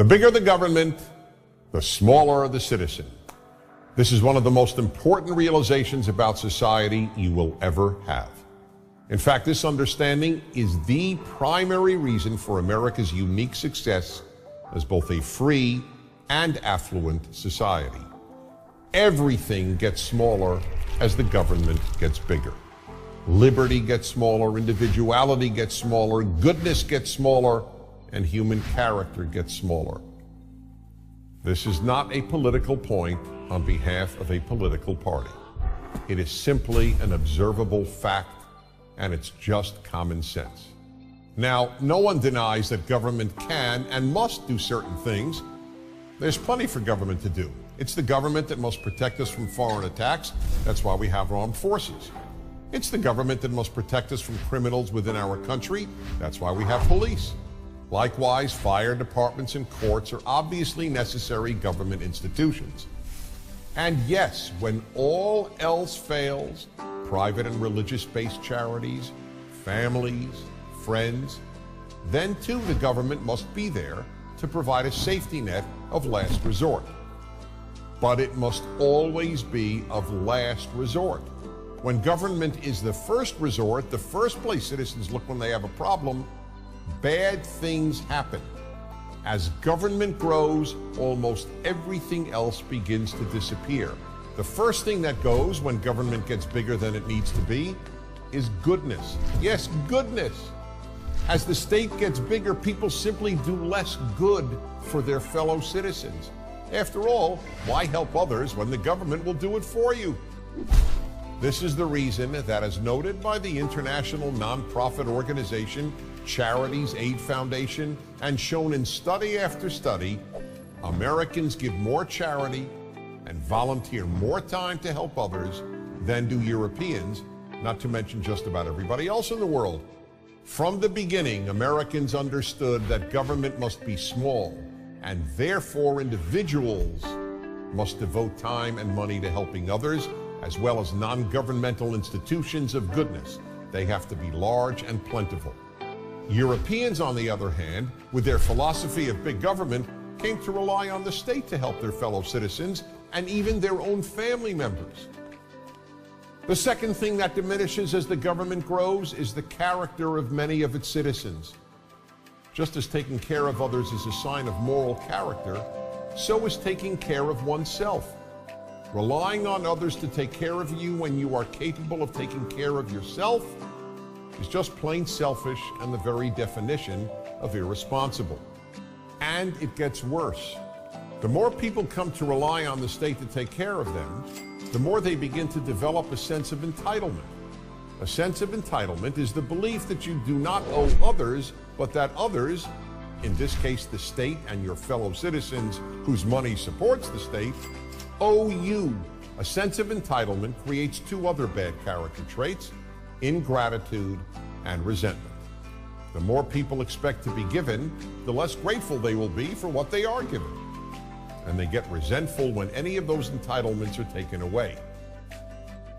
The bigger the government, the smaller the citizen. This is one of the most important realizations about society you will ever have. In fact, this understanding is the primary reason for America's unique success as both a free and affluent society. Everything gets smaller as the government gets bigger. Liberty gets smaller, individuality gets smaller, goodness gets smaller, and human character gets smaller. This is not a political point on behalf of a political party. It is simply an observable fact, and it's just common sense. Now, no one denies that government can and must do certain things. There's plenty for government to do. It's the government that must protect us from foreign attacks. That's why we have armed forces. It's the government that must protect us from criminals within our country. That's why we have police. Likewise, fire departments and courts are obviously necessary government institutions. And yes, when all else fails, private and religious-based charities, families, friends, then too the government must be there to provide a safety net of last resort. But it must always be of last resort. When government is the first resort, the first place citizens look when they have a problem, bad things happen. As government grows, almost everything else begins to disappear. The first thing that goes when government gets bigger than it needs to be is goodness. Yes, goodness. As the state gets bigger, people simply do less good for their fellow citizens. After all, why help others when the government will do it for you? This is the reason that, as noted by the international nonprofit organization Charities Aid Foundation, and shown in study after study, Americans give more charity and volunteer more time to help others than do Europeans, not to mention just about everybody else in the world. From the beginning, Americans understood that government must be small, and therefore individuals must devote time and money to helping others, as well as non-governmental institutions of goodness. They have to be large and plentiful. Europeans, on the other hand, with their philosophy of big government, came to rely on the state to help their fellow citizens and even their own family members. The second thing that diminishes as the government grows is the character of many of its citizens. Just as taking care of others is a sign of moral character, so is taking care of oneself. Relying on others to take care of you when you are capable of taking care of yourself is just plain selfish and the very definition of irresponsible. And it gets worse. The more people come to rely on the state to take care of them, the more they begin to develop a sense of entitlement. A sense of entitlement is the belief that you do not owe others, but that others, in this case the state and your fellow citizens whose money supports the state, owe you. A sense of entitlement creates two other bad character traits: ingratitude and resentment. The more people expect to be given, the less grateful they will be for what they are given. And they get resentful when any of those entitlements are taken away.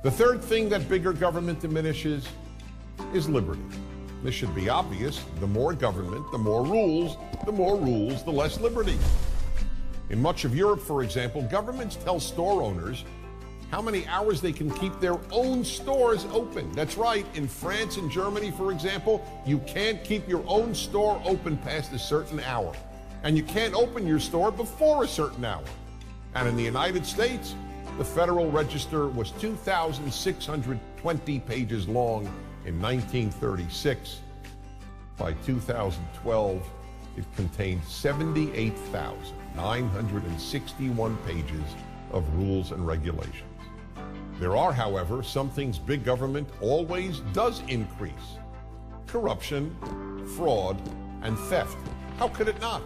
The third thing that bigger government diminishes is liberty. This should be obvious. The more government, the more rules, the less liberty. In much of Europe, for example, governments tell store owners how many hours they can keep their own stores open. That's right. In France and Germany, for example, you can't keep your own store open past a certain hour. And you can't open your store before a certain hour. And in the United States, the Federal Register was 2,620 pages long in 1936. By 2012, it contained 78,961 pages of rules and regulations. There are, however, some things big government always does increase: corruption, fraud, and theft. How could it not?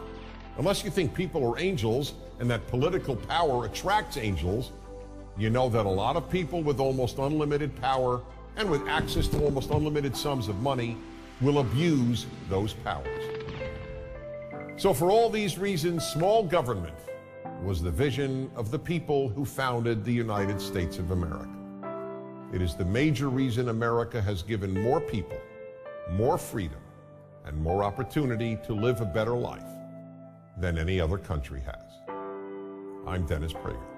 Unless you think people are angels and that political power attracts angels, you know that a lot of people with almost unlimited power and with access to almost unlimited sums of money will abuse those powers. So for all these reasons, small government was the vision of the people who founded the United States of America. It is the major reason America has given more people, more freedom, and more opportunity to live a better life. than any other country has. I'm Dennis Prager.